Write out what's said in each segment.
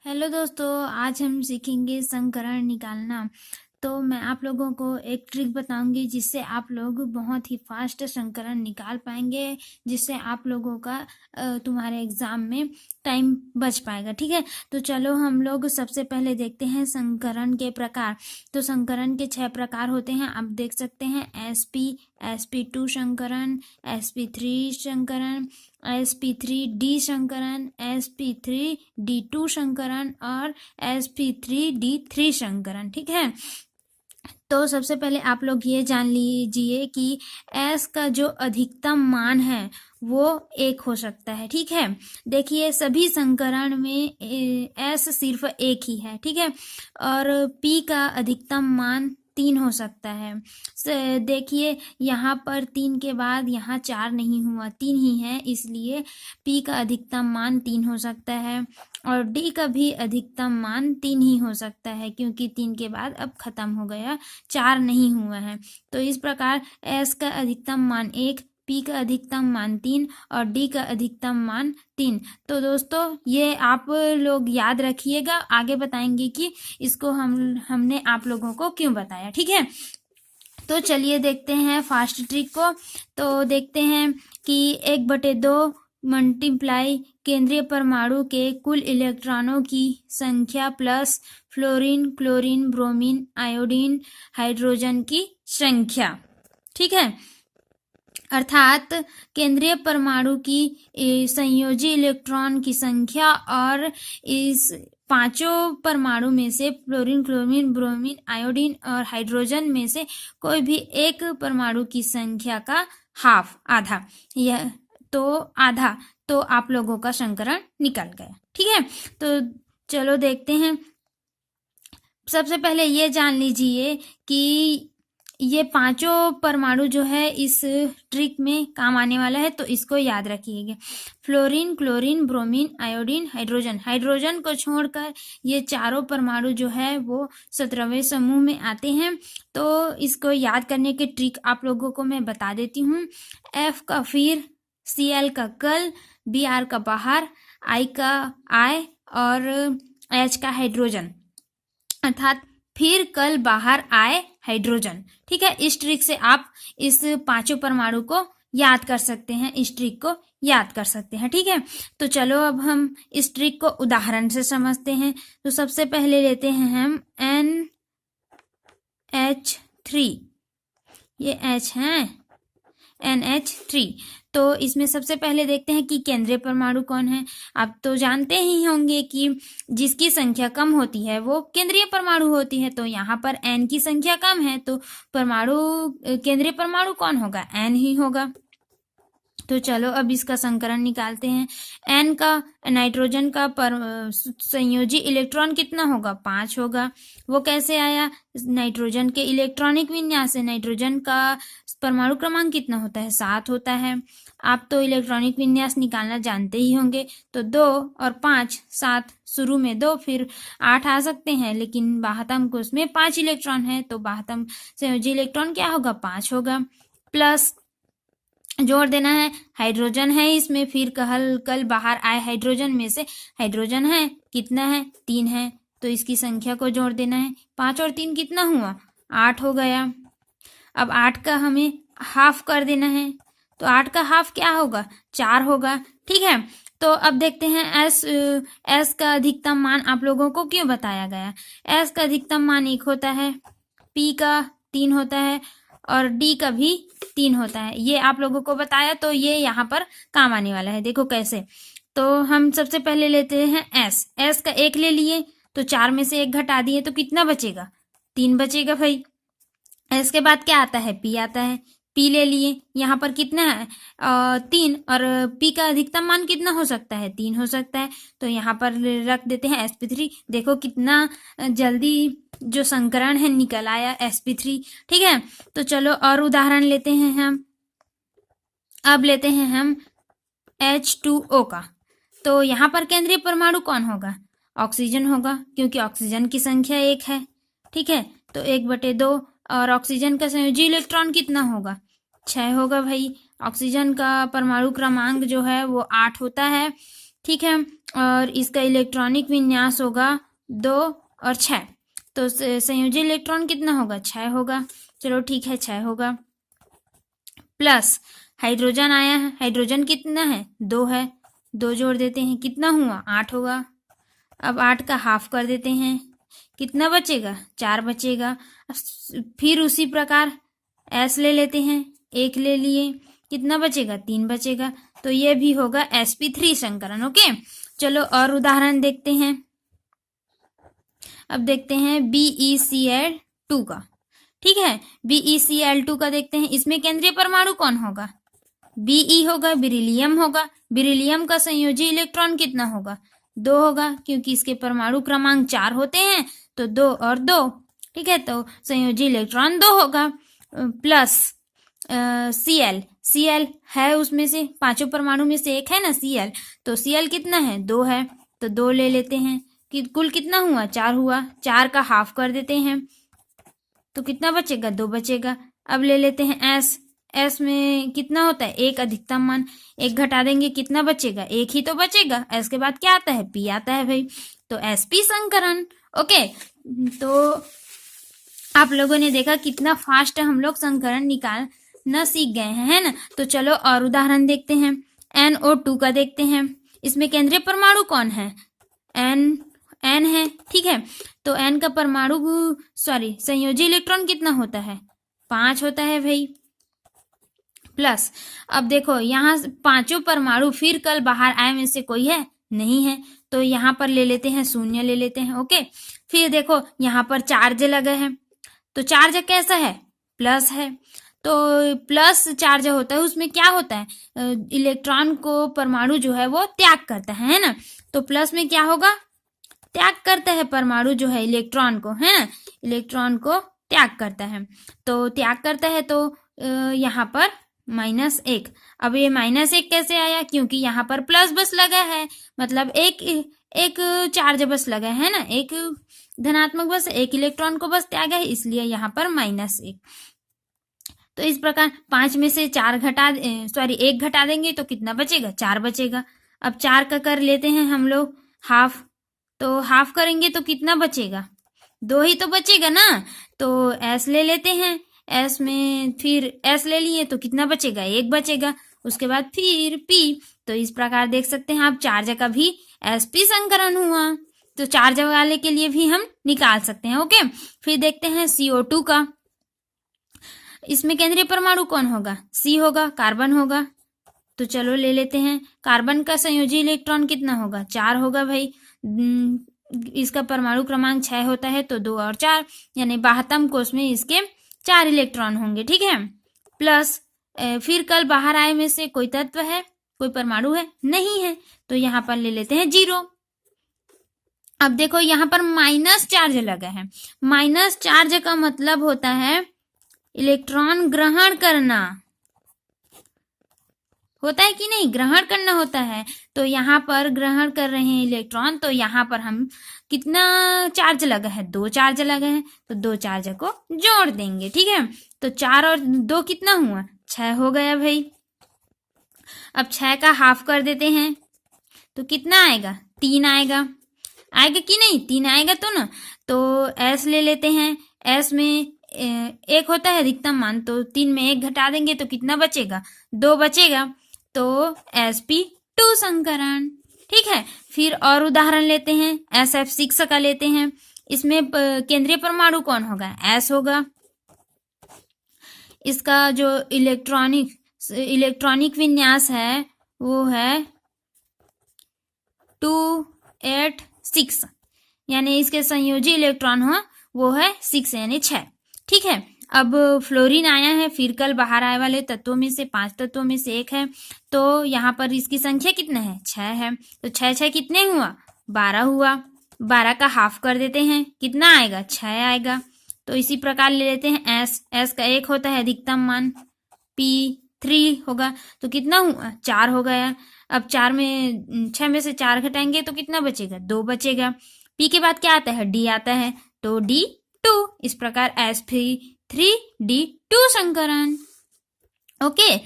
Hello दोस्तों, आज हम सीखेंगे संकरण निकालना। तो मैं आप लोगों को एक ट्रिक बताऊंगी जिससे आप लोग बहुत ही फास्ट संकरण निकाल पाएंगे, जिससे आप लोगों का तुम्हारे एग्जाम में टाइम बच पाएगा। ठीक है, तो चलो हम लोग सबसे पहले देखते हैं संकरण के प्रकार। तो संकरण के 6 प्रकार होते हैं, आप देख सकते हैं। sp2 संकरण, sp3 संकरण, sp3d संकरण, sp3d2 संकरण और sp3d3 संकरण। ठीक है, तो सबसे पहले आप लोग ये जान लीजिए कि s का जो अधिकतम मान है वो 1 हो सकता है। ठीक है, देखिए सभी संकरण में s सिर्फ 1 ही है। ठीक है, और p का अधिकतम मान 3 हो सकता है। देखिए यहाँ पर 3 के बाद यहाँ 4 नहीं हुआ, 3 ही है, इसलिए p का अधिकतम मान 3 हो सकता है। और d का भी अधिकतम मान 3 ही हो सकता है, क्योंकि 3 के बाद अब खत्म हो गया, 4 नहीं हुआ है। तो इस प्रकार s का अधिकतम मान 1, p का अधिकतम मान 3 और d का अधिकतम मान 3। तो दोस्तों ये आप लोग याद रखिएगा, आगे बताएंगे कि इसको हमने आप लोगों को क्यों बताया। ठीक है, तो चलिए देखते हैं फास्ट ट्रिक को। तो देखते हैं कि 1/2 मल्टीप्लाई केंद्रीय परमाणु के कुल इलेक्ट्रॉनों की संख्या plus fluorine, chlorine, bromine, iodine, hydrogen की संख्या। ठीक है, अर्थात केंद्रीय परमाणु की संयोजी इलेक्ट्रॉन की संख्या और इस पांचों परमाणु में से फ्लोरीन, क्लोरीन, ब्रोमीन, आयोडीन और हाइड्रोजन में से कोई भी एक परमाणु की संख्या का हाफ, आधा, यह तो आधा, तो आप लोगों का संकरण निकल गया। ठीक है, तो चलो देखते हैं। सबसे पहले ये जान लीजिए कि ये पांचों परमाणु जो है इस ट्रिक में काम आने वाला है, तो इसको याद रखिएगा। Fluorine, chlorine, bromine, iodine, hydrogen. Hydrogen को छोड़कर ये चारों परमाणु जो है वो 17वें समूह में आते हैं। तो इसको याद करने के ट्रिक आप लोगों को मैं बता देती हूँ। F का फिर, Cl का कल, Br का बाहर, I का आय और H का हाइड्रोजन, अर्थात फिर कल बाहर आए हाइड्रोजन। ठीक है, इस ट्रिक से आप इस पांचों परमाणु को याद कर सकते हैं, इस ट्रिक को याद कर सकते हैं। ठीक है, तो चलो अब हम इस ट्रिक को उदाहरण से समझते हैं। तो सबसे पहले लेते हैं हम NH3, ये H है, NH3। तो इसमें सबसे पहले देखते हैं कि केंद्रीय परमाणु कौन है। आप तो जानते ही होंगे कि जिसकी संख्या कम होती है वो केंद्रीय परमाणु होती है। तो यहाँ पर N की संख्या कम है, तो केंद्रीय परमाणु कौन होगा? N ही होगा। तो चलो अब इसका संकरण निकालते हैं। N का, नाइट्रोजन का संयोजी इलेक्ट्रॉन कितना होगा? 5 होगा। वो कैसे आया? नाइट्रोजन के इलेक्ट्रॉनिक विन्यास से। नाइट्रोजन का परमाणु क्रमांक कितना होता है? 7 होता है। आप तो इलेक्ट्रॉनिक विन्यास निकालना जानते ही होंगे। तो 2 और 5, 7, शुरू में 2 फिर 8 आ सकते हैं, लेकिन बाह्यतम कोश में 5 इलेक्ट्रॉन है, तो बाह्यतम संयोजी इलेक्ट्रॉन क्या होगा? 5 होगा। प्लस जोड़ देना है, हाइड्रोजन है इसमें, फिर कल बाहर आए हाइड्रोजन में से हाइड्रोजन है, कितना है? 3 है, तो इसकी संख्या को जोड़ देना है। 5 और 3 कितना हुआ? 8 हो गया। अब 8 का हमें हाफ कर देना है, तो 8 का हाफ क्या होगा? 4 होगा। ठीक है, तो अब देखते हैं एस का अधिकतम मान आप लोगों को क्यों बताया गया। एस का अधिकतम मान 1 होता है, पी का 3 होता है और डी का भी 3 होता है। ये आप लोगों को बताया, तो ये यहाँ पर काम आने वाला है। देखो कैसे। तो हम सबसे पहले लेते हैं एस का 1 ले लिए, तो 4 में से 1 घटा दिए, तो कितना बचेगा? 3 बचेगा भाई। इसके बाद क्या आता है? पी आता है, पी ले लिए, यहाँ पर कितना है? 3, और पी का अधिकतम मान कितना हो सकता है? 3 हो सकता है, तो यहाँ पर रख देते हैं sp3। देखो कितना जल्दी जो संकरण है निकल आया, sp3। ठीक है, तो चलो और उदाहरण लेते हैं हम। अब लेते हैं हम H2O का। तो यहाँ पर केंद्रीय परमाणु कौन होगा? ऑक्सीजन होगा, क्योंकि ऑक्सीजन की संख्या 1 है। ठीक है, तो 1/2, और ऑक्सीजन का संयोजी इलेक्ट्रॉन कितना होगा? 6 होगा भाई। ऑक्सीजन का परमाणु क्रमांक जो है वो 8 होता है। ठीक है, और इसका इलेक्ट्रॉनिक विन्यास होगा 2 और 6। तो संयोजी इलेक्ट्रॉन कितना होगा? 6 होगा। चलो ठीक है, 6 होगा। प्लस हाइड्रोजन आया है, हाइड्रोजन कितना है? 2 है, 2 जोड़ देते हैं, कितना हुआ? 8 होगा। अब 8 का हाफ कर देते हैं, कितना बचेगा? 4 बचेगा। फिर उसी प्रकार S ले लेते हैं, 1 ले लिए, कितना बचेगा? 3 बचेगा। तो ये भी होगा sp3 संकरण। ओके, चलो और उदाहरण देखते हैं। अब देखते हैं BeCl2 का। ठीक है, BeCl2 का देखते हैं। इसमें केंद्रीय परमाणु कौन होगा? Be होगा, बेरिलियम होगा। बेरिलियम का संयोजी इलेक्ट्रॉन कितना होगा? 2 होगा, क्योंकि इसके परमाणु क्रमांक 4 होते हैं, तो 2 और 2। ठीक है, तो संयोजी इलेक्ट्रॉन 2 होगा। प्लस Cl है उसमें से, 5 परमाणु में से एक है ना Cl, तो Cl कितना है? 2 है, तो 2 ले लेते हैं कि कुल कितना हुआ? 4 हुआ। 4 का हाफ कर देते हैं, तो कितना बचेगा? 2 बचेगा। अब ले लेते हैं S में कितना होता है? 1 अधिकतम मान, 1 घटा देंगे, कितना बचेगा? 1 ही तो बचेगा। S के बाद क्या आता है? P आता है भाई, तो sp संकरण। ओके, तो आप लोगों ने देखा कितना फास्ट हम लोग संकरण निकालना सीख गए हैं, है ना। तो चलो और उदाहरण देखते हैं। NO2 का देखते हैं। इसमें केंद्रीय परमाणु कौन है? N है। ठीक है, तो N का परमाणु संयोजी इलेक्ट्रॉन कितना होता है? 5 होता है भाई। प्लस अब देखो यहाँ 5 परमाणु फिर कल बाहर आए में से कोई है? नहीं है, तो यहाँ पर ले लेते हैं 0 ले लेते हैं। ओके, फिर देखो यहाँ पर चार्ज लगा है, तो चार्ज कैसा है? प्लस है। तो प्लस चार्ज होता है, उसमें क्या होता है? इलेक्ट्रॉन को परमाणु जो है वो त्याग करता है ना। तो प्लस में क्या होगा? त्याग करता है परमाणु जो है इलेक्ट्रॉन को, है ना, इलेक्ट्रॉन को त्याग करता है। तो त्याग करता है, तो यहाँ पर -1। अब ये -1 कैसे आया? क्योंकि यहाँ पर प्लस बस लगा है, मतलब एक चार्ज बस लगा है ना, एक धनात्मक बस, एक इलेक्ट्रॉन को बस त्यागा है, इसलिए यहाँ पर -1। तो इस प्रकार 5 में से 1 घटा देंगे तो कितना बचेगा? 4 बचेगा। अब 4 का कर लेते हैं हम लोग हाफ, तो हाफ करेंगे तो कितना बचेगा? 2 ही तो बचेगा ना। तो S ले लेते हैं, S में फिर S ले लिए तो कितना बचेगा? 1 बचेगा। उसके बाद फिर P। तो इस प्रकार देख सकते हैं आप, चार्ज का भी sp संकरण हुआ। तो चार्ज वाले के लिए भी हम निकाल सकते हैं। ओके, फिर देखते हैं CO2 का। इसमें केंद्रीय परमाणु कौन होगा? C होगा, कार्बन होगा। तो चलो ले लेते हैं। कार्बन का संयोजी इलेक्ट्रॉन कितना होगा? 4 होगा भाई। इसका परमाणु क्रमांक 6 होता है, तो 2 और 4, यानी 72 कोष में इसके 4 इलेक्ट्रॉन होंगे। ठीक है, प्लस फिर कल बाहर आए में से कोई तत्व है, कोई परमाणु है? नहीं है, तो यहाँ पर ले लेते हैं 0। अब देखो यहाँ पर माइनस चार्ज लगा है। माइनस चार्ज का मतलब होता है इलेक्ट्रॉन ग्रहण करना, होता है कि नहीं? ग्रहण करना होता है। तो यहाँ पर ग्रहण कर रहे हैं इलेक्ट्रॉन, तो यहाँ पर हम कितना चार्ज लगा है? 2 चार्ज लगा है, तो 2 चार्ज को जोड़ देंगे। ठीक है, तो 4 और 2 कितना हुआ? 6 हो गया भाई। अब 6 का हाफ कर देते हैं, तो कितना आएगा? 3 आएगा। आएगा कि नहीं? 3 आएगा तो ना। तो S ले लेते हैं। S में 1 होता है अधिकतम मान, तो 3 में 1 घटा देंगे तो कितना बचेगा? 2 बचेगा। तो sp2 संकरण। ठीक है, फिर और उदाहरण लेते हैं। SF6 का लेते हैं। इसमें केंद्रीय परमाणु कौन होगा? S होगा। इसका जो इलेक्ट्रॉनिक विन्यास है वो है 286, यानी इसके संयोजी इलेक्ट्रॉन हो वो है 6, यानी 6। ठीक है, अब फ्लोरीन आया है, फिर कल बाहर आए वाले तत्वों में से 5 तत्वों में से एक है। तो यहाँ पर इसकी संख्या कितना है? 6 है। तो 6 कितने हुआ? 12 हुआ। 12 का हाफ कर देते हैं, कितना आएगा? 6 आएगा। तो इसी प्रकार ले लेते हैं S का 1 होता है अधिकतम मान, P3 होगा, तो कितना हुआ? 4 हो गया। अब 6 में से 4 घटाएंगे तो कितना बचेगा? 2 बचेगा। P के बाद क्या आता है? D आता है, तो D2। इस प्रकार sp3D2 संकरण। ओके,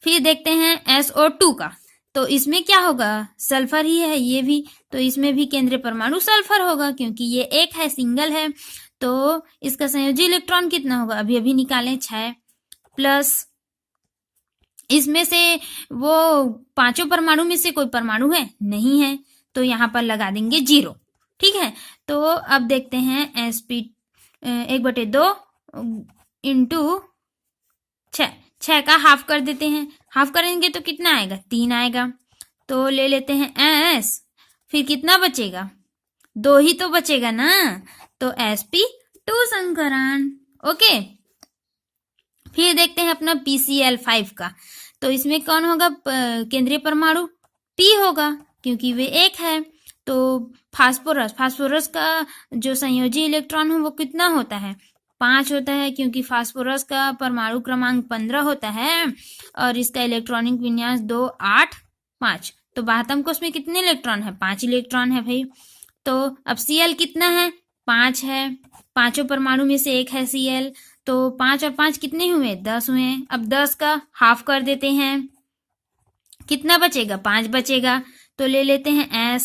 फिर देखते हैं SO2 का। तो इसमें क्या होगा, सल्फर ही है ये भी, तो इसमें भी केंद्रीय परमाणु सल्फर होगा क्योंकि ये एक है, सिंगल है। तो इसका संयोजी इलेक्ट्रॉन कितना होगा, अभी अभी निकालें, 6 प्लस इसमें से वो 5 परमाणु में से कोई परमाणु है नहीं है, तो यहाँ पर लगा देंगे 0। ठीक है, तो अब देखते हैं sp 1/2 इंटू 6 का हाफ कर देते हैं, हाफ करेंगे तो कितना आएगा, 3 आएगा। तो ले लेते हैं s, फिर कितना बचेगा, 2 ही तो बचेगा ना, तो sp2 संकरण। ओके, फिर देखते हैं अपना PCl5 का, तो इसमें कौन होगा, केंद्रीय परमाणु P होगा क्योंकि वे एक है। तो फास्फोरस का जो संयोजी इलेक्ट्रॉन हो वो कितना होता है, 5 होता है क्योंकि फास्फोरस का परमाणु क्रमांक 15 होता है और इसका इलेक्ट्रॉनिक विन्यास 2 8 5। तो 12वें कोष में कितने इलेक्ट्रॉन है, 5 इलेक्ट्रॉन है भाई। तो अब Cl कितना है, 5 है, 5 परमाणु में से एक है Cl, तो 5 और 5 कितने हुए, 10 हुए। अब 10 का हाफ कर देते हैं, कितना बचेगा, 5 बचेगा। तो ले लेते हैं S,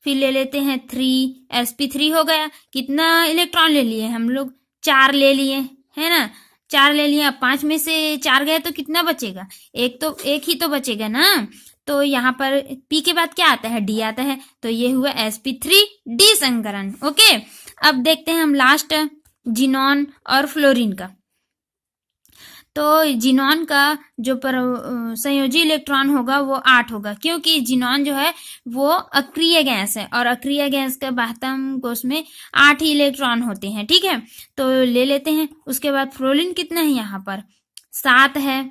फिर ले लेते हैं 3, sp3 हो गया। कितना इलेक्ट्रॉन ले लिए हम लोग, 4 ले लिए, है ना, 4 ले लिए। अब 5 में से 4 गए तो कितना बचेगा, एक ही तो बचेगा ना। तो यहाँ पर P के बाद क्या आता है, D आता है, तो ये हुआ sp3d संकरण। ओके, अब देखते हैं हम लास्ट जिनॉन और फ्लोरीन का। तो जिनॉन का जो संयोजी इलेक्ट्रॉन होगा वो 8 होगा क्योंकि जिनॉन जो है वो अक्रिय गैस है और अक्रिय गैस का 12वें कोष में 8 ही इलेक्ट्रॉन होते हैं। ठीक है, तो ले लेते हैं। उसके बाद फ्लोरीन कितना है, यहाँ पर 7 है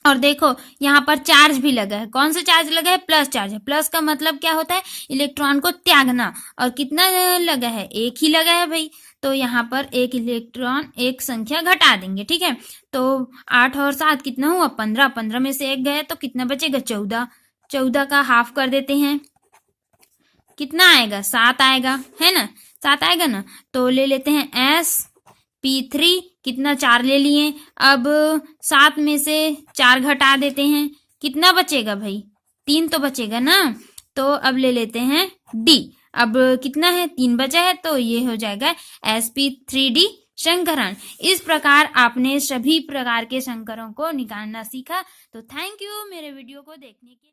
और देखो यहाँ पर चार्ज भी लगा है। कौन सा चार्ज लगा है, प्लस चार्ज है। प्लस का मतलब क्या होता है, इलेक्ट्रॉन को त्यागना, और कितना लगा है, एक ही लगा है भाई। तो यहाँ पर एक इलेक्ट्रॉन, एक संख्या घटा देंगे। ठीक है, तो 8 और 7 कितना हुआ, 15, 15 में से एक गया तो कितना बचेगा, 14, 14 का हाफ कर देते हैं, कितना आएगा, 7 आएगा, है ना, 7 आएगा ना। तो ले लेते हैं sp3, कितना, 4 ले लिए। अब 7 में से 4 घटा देते हैं, कितना बचेगा भाई, 3 तो बचेगा ना। तो अब ले लेते हैं D, अब कितना है, 3 बचा है, तो ये हो जाएगा sp3d संकरण। इस प्रकार आपने सभी प्रकार के संकरों को निकालना सीखा। तो थैंक यू मेरे वीडियो को देखने के लिए।